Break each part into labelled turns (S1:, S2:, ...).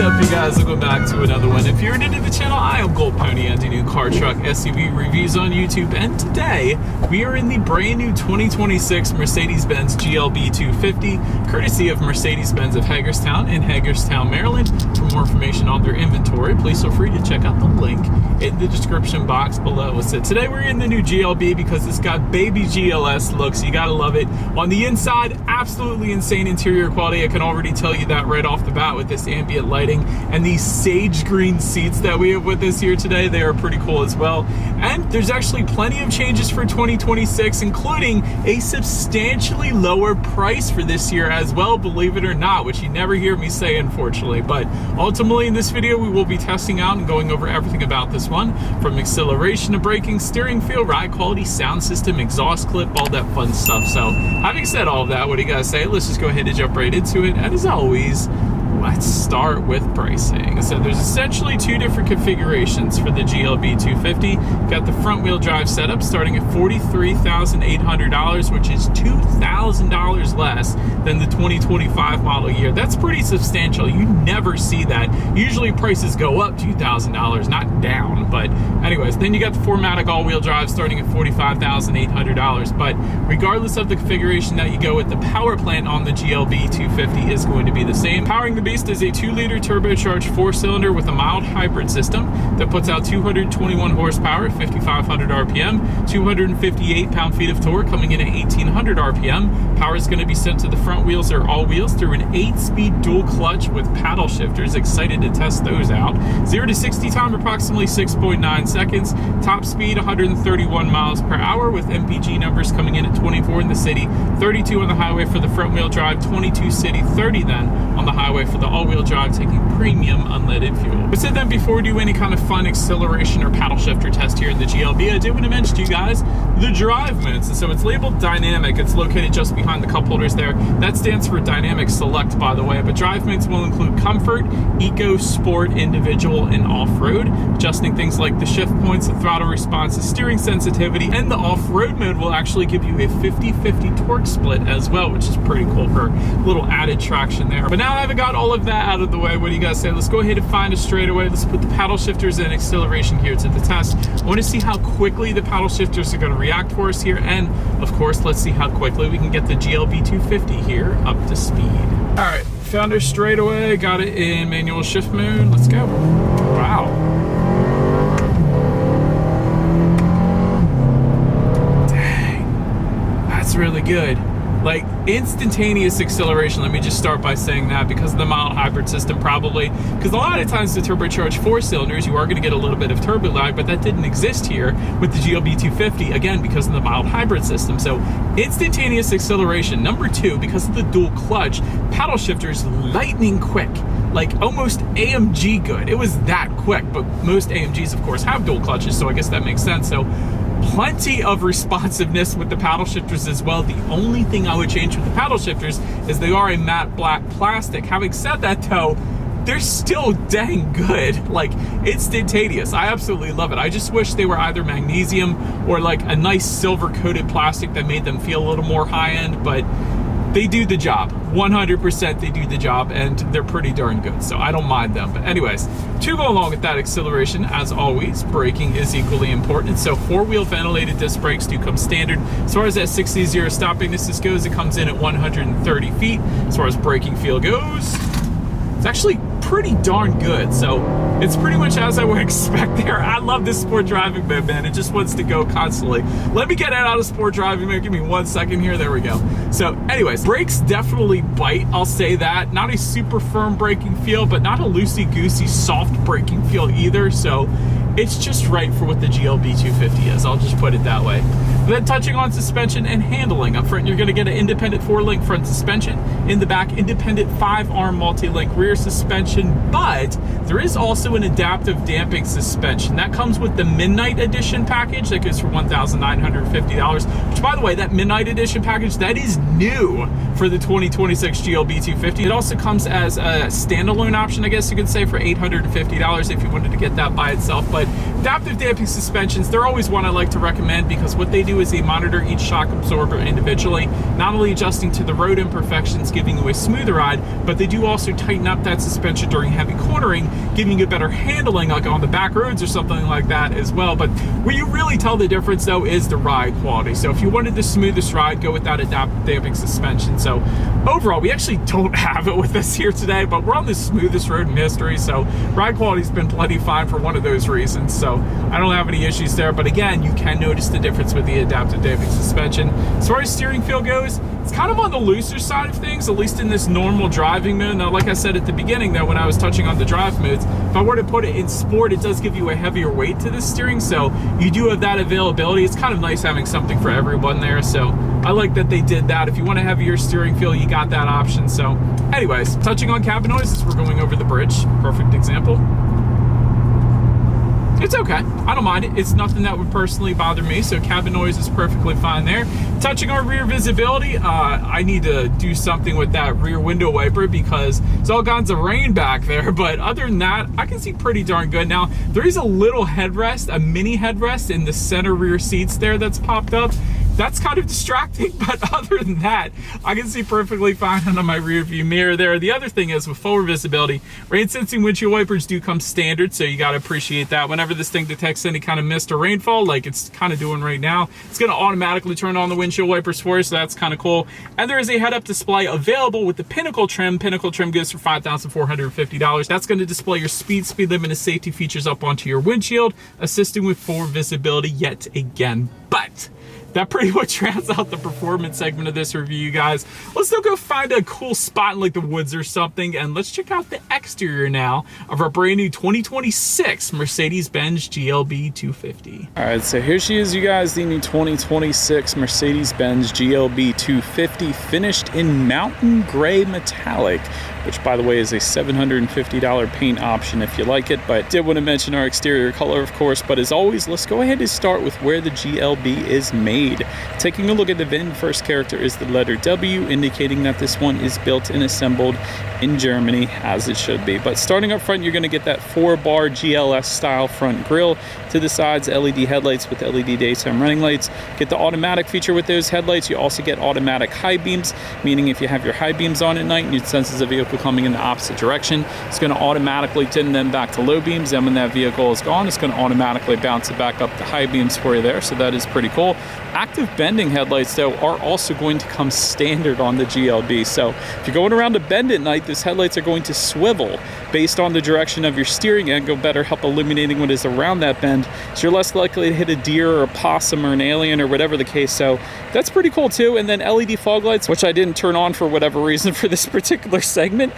S1: up, you guys? Welcome back to another one. If you're new to the channel, I am Gold Pony. I do new car, truck, SUV reviews on YouTube, and today we are in the brand new 2026 Mercedes-Benz GLB 250, courtesy of Mercedes-Benz of Hagerstown in Hagerstown, Maryland. For more information on their inventory, please feel free to check out the link in the description box below. So today we're in the new GLB because it's got baby GLS looks. You gotta love it. On the inside, absolutely insane interior quality. I can already tell you that right off the bat with this ambient lighting and these sage green seats that we have with us here today. They are pretty cool as well. And there's actually plenty of changes for 2026, including a substantially lower price for this year as well, believe it or not, which you never hear me say, unfortunately. But ultimately in this video, we will be testing out and going over everything about this one, from acceleration to braking, steering feel, ride quality, sound system, exhaust clip, all that fun stuff. So having said all of that, what do you guys say? Let's just go ahead and jump right into it. And as always, let's start with pricing. So there's essentially two different configurations for the GLB 250. Got the front wheel drive setup starting at $43,800, which is $2,000 less than the 2025 model year. That's pretty substantial. You never see that. Usually prices go up $2,000, not down. But anyways, then you got the 4MATIC all-wheel drive starting at $45,800. But regardless of the configuration that you go with, the power plant on the GLB 250 is going to be the same. Powering the beast is a 2-liter turbocharged 4-cylinder with a mild hybrid system that puts out 221 horsepower at 5,500 RPM, 258 pound-feet of torque coming in at 1,800 RPM. Power is going to be sent to the front wheels or all wheels through an 8-speed dual clutch with paddle shifters. Excited to test those out. 0 to 60 time approximately 6.9 seconds. Top speed 131 miles per hour with MPG numbers coming in at 24 in the city, 32 on the highway for the front wheel drive, 22 city, 30 then on the highway for the all-wheel drive, taking premium unleaded fuel. But said then, before we do any kind of fun acceleration or paddle shifter test here in the GLB, I did want to mention to you guys the drive modes. And so it's labeled dynamic. It's located just behind the cup holders there. That stands for dynamic select, by the way. But drive modes will include comfort, eco, sport, individual, and off-road, adjusting things like the shift points, the throttle response, the steering sensitivity, and the off-road mode will actually give you a 50-50 torque split as well, which is pretty cool for a little added traction there. But now I've got all of that out of the way. What do you guys say? Let's go ahead and find a straightaway. Let's put the paddle shifters and acceleration here to the test. I want to see how quickly the paddle shifters are going to react for us here, and of course, let's see how quickly we can get the GLB 250 here up to speed. All right, found our straightaway, got it in manual shift mode. Let's go. Wow. Dang, that's really good. Like instantaneous acceleration. Let me just start by saying that because of the mild hybrid system, probably because a lot of times the turbocharged 4-cylinders, you are going to get a little bit of turbo lag, but that didn't exist here with the GLB 250, again because of the mild hybrid system. So instantaneous acceleration. Number two, because of the dual clutch, paddle shifters lightning quick, like almost AMG good. It was that quick, but most AMGs of course have dual clutches, so I guess that makes sense. So plenty of responsiveness with the paddle shifters as well. The only thing I would change with the paddle shifters is they are a matte black plastic. Having said that though, they're still dang good, like instantaneous. I absolutely love it. I just wish they were either magnesium or like a nice silver coated plastic that made them feel a little more high end, but they do the job. 100% they do the job, and they're pretty darn good, so I don't mind them. But anyways, to go along with that acceleration, as always, braking is equally important. So 4-wheel ventilated disc brakes do come standard. As far as that 60-0 stopping distance goes, it comes in at 130 feet. As far as braking feel goes, it's actually pretty darn good. So it's pretty much as I would expect there. I love this sport driving mode, man. It just wants to go constantly. Let me get it out of sport driving mode. Give me 1 second here. There we go. So anyways, brakes definitely bite. I'll say that. Not a super firm braking feel, but not a loosey-goosey soft braking feel either. So it's just right for what the GLB 250 is. I'll just put it that way. But then touching on suspension and handling. Up front, you're going to get an independent 4-link front suspension. In the back, independent 5-arm multi-link rear suspension. But there is also an adaptive damping suspension. That comes with the Midnight Edition package. That goes for $1,950. Which, by the way, that Midnight Edition package, that is new for the 2026 GLB 250. It also comes as a standalone option, I guess you could say, for $850 if you wanted to get that by itself. But Adaptive damping suspensions, they're always one I like to recommend because what they do is they monitor each shock absorber individually, not only adjusting to the road imperfections, giving you a smoother ride, but they do also tighten up that suspension during heavy cornering, giving you better handling like on the back roads or something like that as well. But where you really tell the difference though is the ride quality. So if you wanted the smoothest ride, go with that adaptive damping suspension. So overall, we actually don't have it with us here today, but we're on the smoothest road in history, so ride quality's been plenty fine for one of those reasons. So I don't have any issues there, but again, you can notice the difference with the adaptive damping suspension. As far as steering feel goes, it's kind of on the looser side of things, at least in this normal driving mode. Now, like I said at the beginning though, when I was touching on the drive modes, if I were to put it in sport, it does give you a heavier weight to the steering, so you do have that availability. It's kind of nice having something for everyone there, so I like that they did that. If you want a heavier steering feel, you got that option. So anyways, touching on cabin noises, we're going over the bridge. Perfect example. It's okay, I don't mind it. It's nothing that would personally bother me, so cabin noise is perfectly fine there. Touching on rear visibility, I need to do something with that rear window wiper because there's all kinds of rain back there, but other than that, I can see pretty darn good. Now, there is a little headrest, a mini headrest in the center rear seats there that's popped up. That's kind of distracting, but other than that, I can see perfectly fine on my rear view mirror there. The other thing is with forward visibility, rain sensing windshield wipers do come standard, so you got to appreciate that. Whenever this thing detects any kind of mist or rainfall, like it's kind of doing right now, it's going to automatically turn on the windshield wipers for you, so that's kind of cool. And there is a head-up display available with the Pinnacle trim. Pinnacle trim goes for $5,450. That's going to display your speed limit, and safety features up onto your windshield, assisting with forward visibility yet again. But that pretty much rounds out the performance segment of this review, you guys. Let's now go find a cool spot in like the woods or something, and let's check out the exterior now of our brand new 2026 Mercedes-Benz GLB 250. All right, so here she is, you guys, the new 2026 Mercedes-Benz GLB 250, finished in mountain gray metallic, which by the way is a $750 paint option if you like it, but did want to mention our exterior color, of course. But as always, let's go ahead and start with where the GLB is made. Taking a look at the VIN, first character is the letter W, indicating that this one is built and assembled in Germany, as it should be. But starting up front, you're going to get that 4-bar GLS style front grille. To the sides, LED headlights with LED daytime running lights. Get the automatic feature with those headlights. You also get automatic high beams, meaning if you have your high beams on at night and it senses a vehicle coming in the opposite direction, it's going to automatically dim them back to low beams. And when that vehicle is gone, it's going to automatically bounce it back up to high beams for you there. So that is pretty cool. Active bending headlights, though, are also going to come standard on the GLB. So if you're going around a bend at night, those headlights are going to swivel based on the direction of your steering angle, better help illuminating what is around that bend, so you're less likely to hit a deer or a possum or an alien or whatever the case. So that's pretty cool too. And then LED fog lights, which I didn't turn on for whatever reason for this particular segment,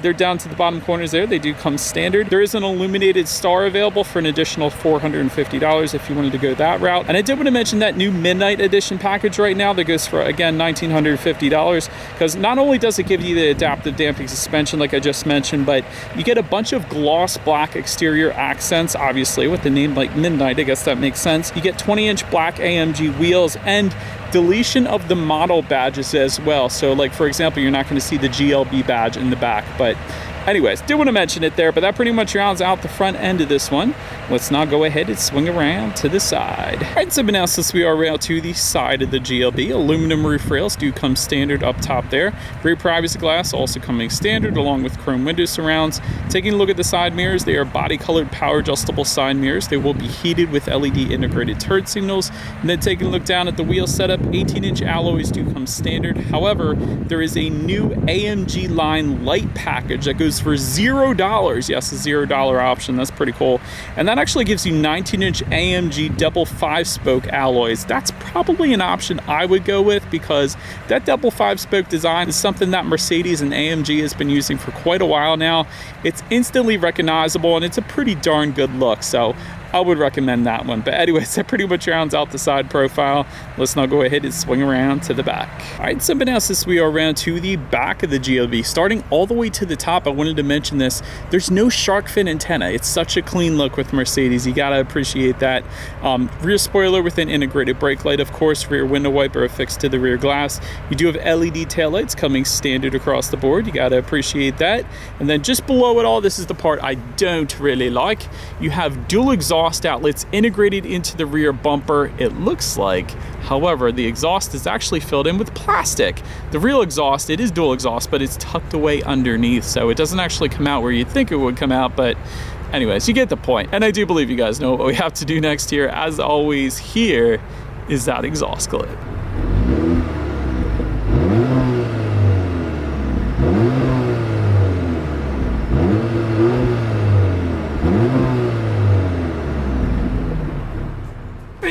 S1: they're down to the bottom corners there. They do come standard. There is an illuminated star available for an additional $450 if you wanted to go that route. And I did want to mention that new Midnight Edition package right now that goes for, again, $1,950, because not only does it give you the adaptive damping suspension like I just mentioned, but you get a bunch of gloss black exterior accents, obviously with the name like Midnight, I guess that makes sense. You get 20-inch black AMG wheels and deletion of the model badges as well. So like, for example, you're not going to see the GLB badge in the back, but anyways, did want to mention it there, but that pretty much rounds out the front end of this one. Let's now go ahead and swing around to the side. All right, so now since we are around to the side of the GLB, aluminum roof rails do come standard up top there. Rear privacy glass also coming standard, along with chrome window surrounds. Taking a look at the side mirrors, they are body-colored power adjustable side mirrors. They will be heated with LED integrated turn signals. And then taking a look down at the wheel setup, 18-inch alloys do come standard. However, there is a new AMG line light package that goes for $0. Yes, a $0 option. That's pretty cool. And that actually gives you 19-inch AMG double 5-spoke alloys. That's probably an option I would go with, because that double 5-spoke design is something that Mercedes and AMG has been using for quite a while now. It's instantly recognizable and it's a pretty darn good look. So I would recommend that one. But anyways, that pretty much rounds out the side profile. Let's now go ahead and swing around to the back. All right, so now since we are around to the back of the GLB, starting all the way to the top, I wanted to mention this. There's no shark fin antenna. It's such a clean look with Mercedes. You gotta appreciate that. Rear spoiler with an integrated brake light, of course. Rear window wiper affixed to the rear glass. You do have LED taillights coming standard across the board. You gotta appreciate that. And then just below it all, this is the part I don't really like. You have dual exhaust exhaust outlets integrated into the rear bumper, it looks like. However, the exhaust is actually filled in with plastic. The real exhaust, it is dual exhaust, but it's tucked away underneath, so it doesn't actually come out where you'd think it would come out, but anyways, you get the point. And I do believe you guys know what we have to do next here. As always, here is that exhaust clip.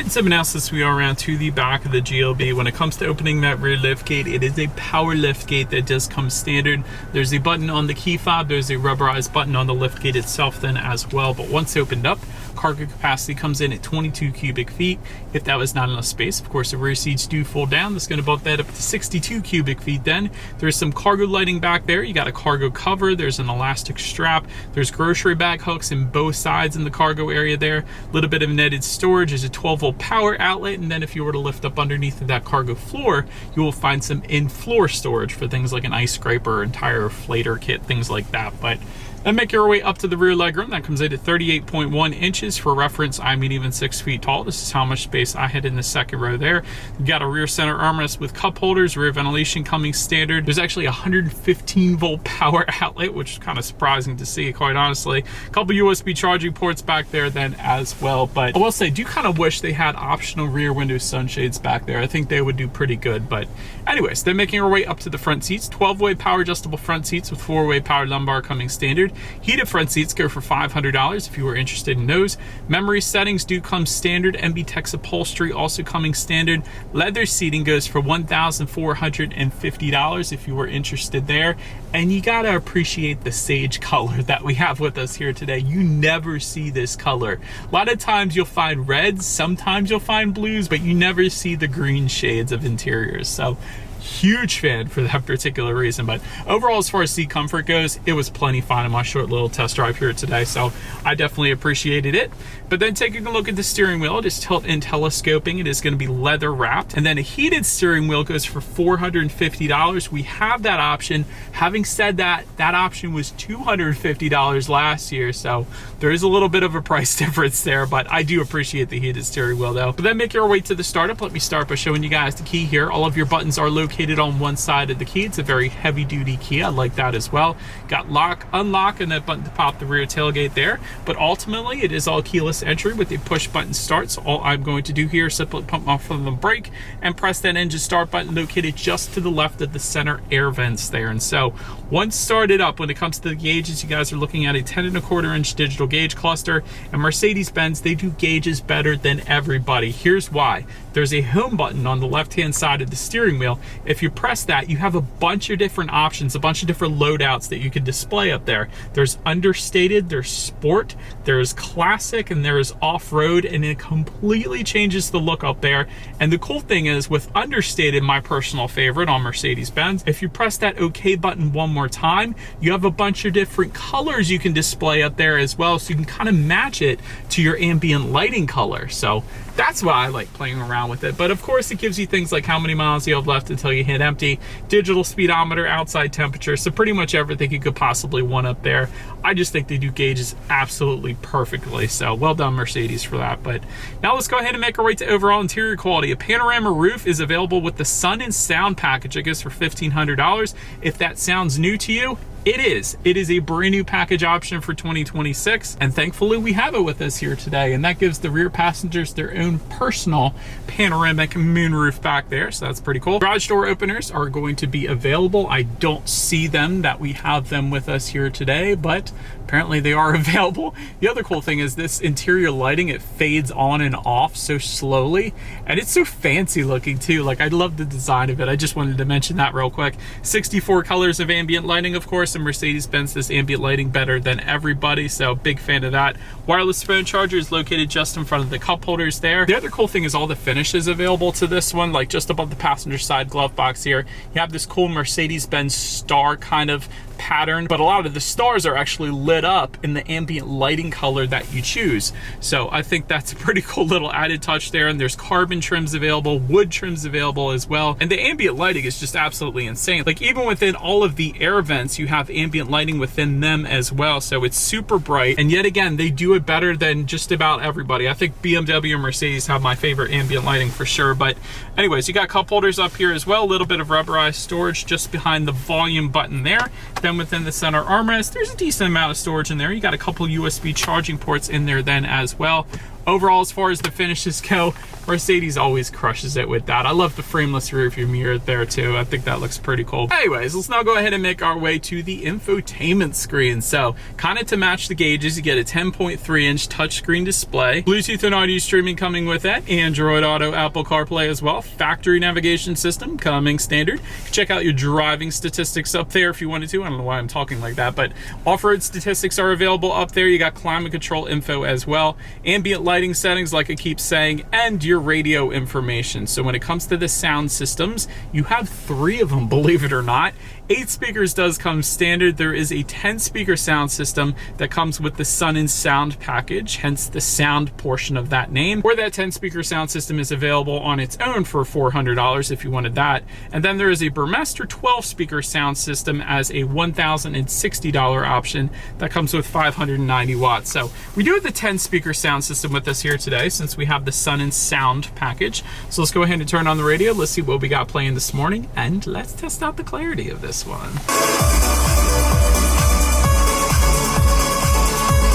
S1: Some analysis, we are around to the back of the GLB. When it comes to opening that rear lift gate, it is a power lift gate that does come standard. There's a button on the key fob, there's a rubberized button on the lift gate itself then as well, but once opened up, cargo capacity comes in at 22 cubic feet. If that was not enough space, of course the rear seats do fold down. That's going to bump that up to 62 cubic feet then. There's some cargo lighting back there. You got a cargo cover, there's an elastic strap, there's grocery bag hooks in both sides in the cargo area there. A little bit of netted storage. There's a 12-volt power outlet, and then if you were to lift up underneath of that cargo floor, you will find some in-floor storage for things like an ice scraper, entire inflator kit, things like that. But then make your way up to the rear legroom. That comes in at 38.1 inches. For reference, I'm even 6 feet tall. This is how much space I had in the second row there. You got a rear center armrest with cup holders, rear ventilation coming standard. There's actually a 115-volt power outlet, which is kind of surprising to see, quite honestly. A couple USB charging ports back there then as well. But I will say, I do kind of wish they had optional rear window sunshades back there. I think they would do pretty good. But anyways, then making our way up to the front seats. 12-way power adjustable front seats with 4-way power lumbar coming standard. Heated front seats go for $500 if you were interested in those. Memory settings do come standard. MB-Tex upholstery also coming standard. Leather seating goes for $1,450 if you were interested there. And you gotta appreciate the sage color that we have with us here today. You never see this color. A lot of times you'll find reds, sometimes you'll find blues, but you never see the green shades of interiors. So huge fan for that particular reason. But overall, as far as seat comfort goes, it was plenty fine in my short little test drive here today, so I definitely appreciated it. But then taking a look at the steering wheel, it is tilt and telescoping. It is going to be leather wrapped, and then a heated steering wheel goes for $450. We have that option. Having said that, that option was $250 last year, so there is a little bit of a price difference there, but I do appreciate the heated steering wheel though. But then make your way to the startup. Let me start by showing you guys the key here. All of your buttons are located on one side of the key. It's a very heavy duty key. I like that as well. Got lock, unlock, and that button to pop the rear tailgate there. But ultimately, it is all keyless entry with the push button start. So all I'm going to do here is simply pump my foot on the brake and press that engine start button located just to the left of the center air vents there. And so once started up, when it comes to the gauges, you guys are looking at a 10.25 inch digital gauge cluster, and Mercedes-Benz, they do gauges better than everybody. Here's why. There's a home button on the left-hand side of the steering wheel. If you press that, you have a bunch of different options, a bunch of different loadouts that you can display up there. There's understated, there's sport, there's classic, and there's off-road, and it completely changes the look up there. And the cool thing is, with understated, my personal favorite on Mercedes-Benz, if you press that OK button one more time, you have a bunch of different colors you can display up there as well, so you can kind of match it to your ambient lighting color. So that's why I like playing around with it. But of course, it gives you things like how many miles you have left until you hit empty, digital speedometer, outside temperature, so pretty much everything you could possibly want up there. I just think they do gauges absolutely perfectly, so well done Mercedes for that. But now let's go ahead and make our way to overall interior quality. A panorama roof is available with the sun and sound package, I guess, for $1,500. If that sounds new to you, it is. It is a brand new package option for 2026, and thankfully we have it with us here today, and that gives the rear passengers their own personal panoramic moonroof back there, so that's pretty cool. Garage door openers are going to be available. I don't see them that we have them with us here today, but apparently they are available. The other cool thing is this interior lighting, it fades on and off so slowly, and it's so fancy looking too. Like, I love the design of it. I just wanted to mention that real quick. 64 colors of ambient lighting, of course, and Mercedes-Benz this ambient lighting better than everybody, so big fan of that. Wireless phone charger is located just in front of the cup holders there. The other cool thing is all the finishes available to this one, like just above the passenger side glove box here, you have this cool Mercedes-Benz star kind of pattern, but a lot of the stars are actually lit up in the ambient lighting color that you choose. So I think that's a pretty cool little added touch there. And there's carbon trims available, wood trims available as well. And the ambient lighting is just absolutely insane. Like, even within all of the air vents, you have have ambient lighting within them as well, so it's super bright. And yet again, they do it better than just about everybody. I think BMW and Mercedes have my favorite ambient lighting for sure. But anyways, you got cup holders up here as well, a little bit of rubberized storage just behind the volume button there. Then within the center armrest, there's a decent amount of storage in there. You got a couple USB charging ports in there then as well. Overall, as far as the finishes go, Mercedes always crushes it with that. I love the frameless rearview mirror there too. I think that looks pretty cool. Anyways, let's now go ahead and make our way to the infotainment screen. So kind of to match the gauges, you get a 10.3-inch touchscreen display, Bluetooth and audio streaming coming with it, Android Auto, Apple CarPlay as well, factory navigation system coming standard. Check out your driving statistics up there if you wanted to. I don't know why I'm talking like that, but off-road statistics are available up there. You got climate control info as well, ambient lighting settings like I keep saying, and your radio information. So when it comes to the sound systems, you have 3 of them, believe it or not. 8 speakers does come standard. There is a 10-speaker sound system that comes with the Sun and Sound package, hence the sound portion of that name, where that 10-speaker sound system is available on its own for $400 if you wanted that. And then there is a Burmester 12-speaker sound system as a $1,060 option that comes with 590 watts. So we do have the 10-speaker sound system with us here today since we have the Sun and Sound package. So let's go ahead and turn on the radio. Let's see what we got playing this morning, and let's test out the clarity of this one.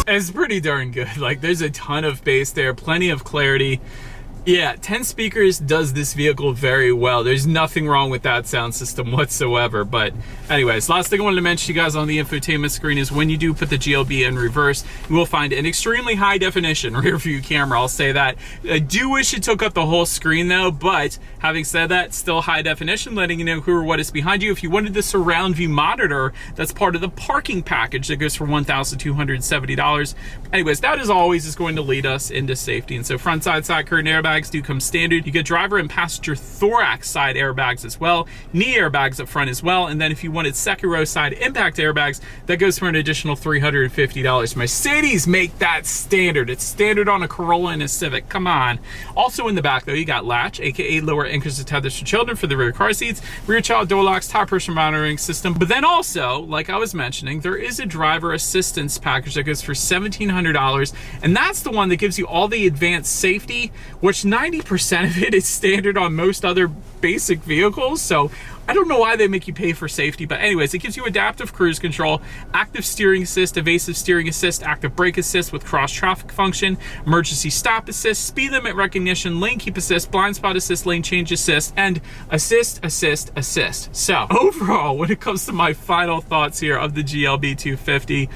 S1: It's pretty darn good. Like, there's a ton of bass there, plenty of clarity. Yeah, 10 speakers does this vehicle very well. There's nothing wrong with that sound system whatsoever. But anyways, last thing I wanted to mention to you guys on the infotainment screen is when you do put the GLB in reverse, you will find an extremely high definition rear view camera. I'll say that. I do wish it took up the whole screen though, but having said that, still high definition, letting you know who or what is behind you. If you wanted the surround view monitor, that's part of the parking package that goes for $1,270. Anyways, that as always is going to lead us into safety. And so front side curtain airbags do come standard. You get driver and passenger thorax side airbags as well, knee airbags up front as well, and then if you wanted second row side impact airbags, that goes for an additional $350. Mercedes make that standard. It's standard on a Corolla and a Civic. Come on. Also in the back though, you got latch, aka lower anchors and tethers for children for the rear car seats, rear child door locks, tire pressure monitoring system. But then also, like I was mentioning, there is a driver assistance package that goes for $1,700, and that's the one that gives you all the advanced safety, which 90% of it is standard on most other basic vehicles. So I don't know why they make you pay for safety, but anyways, it gives you adaptive cruise control, active steering assist, evasive steering assist, active brake assist with cross traffic function, emergency stop assist, speed limit recognition, lane keep assist, blind spot assist, lane change assist, and assist. So overall, when it comes to my final thoughts here of the GLB 250,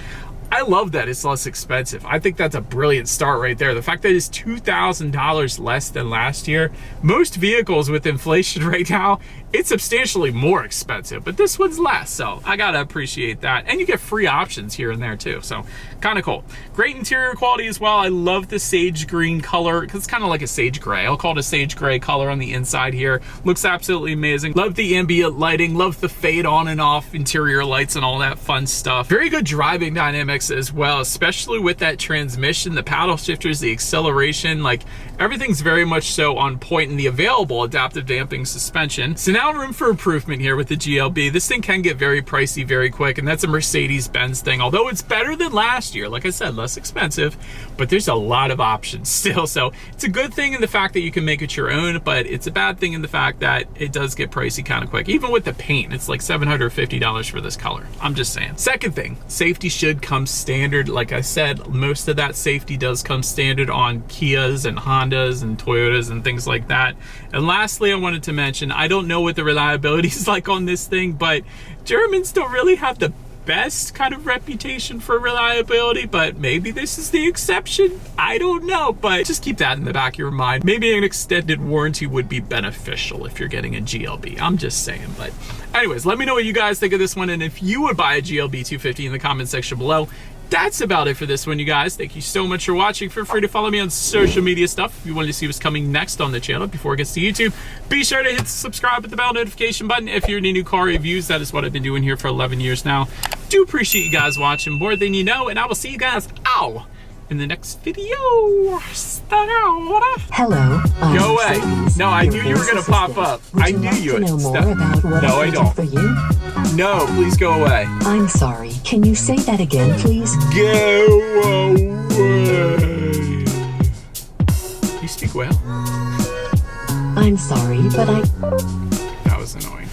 S1: I love that it's less expensive. I think that's a brilliant start right there. The fact that it's $2,000 less than last year. Most vehicles with inflation right now, it's substantially more expensive, but this one's less, so I gotta appreciate that. And you get free options here and there too, so kind of cool. Great interior quality as well. I love the sage green color, because it's kind of like a sage gray. I'll call it a sage gray color on the inside here. Looks absolutely amazing. Love the ambient lighting, love the fade on and off interior lights and all that fun stuff. Very good driving dynamics as well, especially with that transmission, the paddle shifters, the acceleration, like everything's very much so on point in the available adaptive damping suspension. So now room for improvement here with the GLB. This thing can get very pricey very quick, and that's a Mercedes-Benz thing. Although it's better than last year, like I said, less expensive, but there's a lot of options still. So it's a good thing in the fact that you can make it your own, but it's a bad thing in the fact that it does get pricey kind of quick. Even with the paint, it's like $750 for this color. I'm just saying. Second thing, safety should come standard. Like I said, most of that safety does come standard on Kias and Hondas and Toyotas and things like that. And lastly, I wanted to mention, I don't know what the reliability is like on this thing, but Germans don't really have the best kind of reputation for reliability, but maybe this is the exception. I don't know, but just keep that in the back of your mind. Maybe an extended warranty would be beneficial if you're getting a GLB. I'm just saying. But anyways, let me know what you guys think of this one, and if you would buy a GLB 250 in the comment section below. That's about it for this one, you guys. Thank you so much for watching. Feel free to follow me on social media stuff if you wanted to see what's coming next on the channel before it gets to YouTube. Be sure to hit the subscribe with the bell notification button if you're into new car reviews. That is what I've been doing here for 11 years now. Do appreciate you guys watching more than you know, and I will see you guys in the next video.
S2: Hello.
S1: Go away. No, I knew you were gonna pop up. I knew you would.
S2: No, I don't.
S1: For you? No, please go away.
S2: I'm sorry. Can you say that again, please?
S1: Go away. You speak whale?
S2: I'm sorry, but
S1: That was annoying.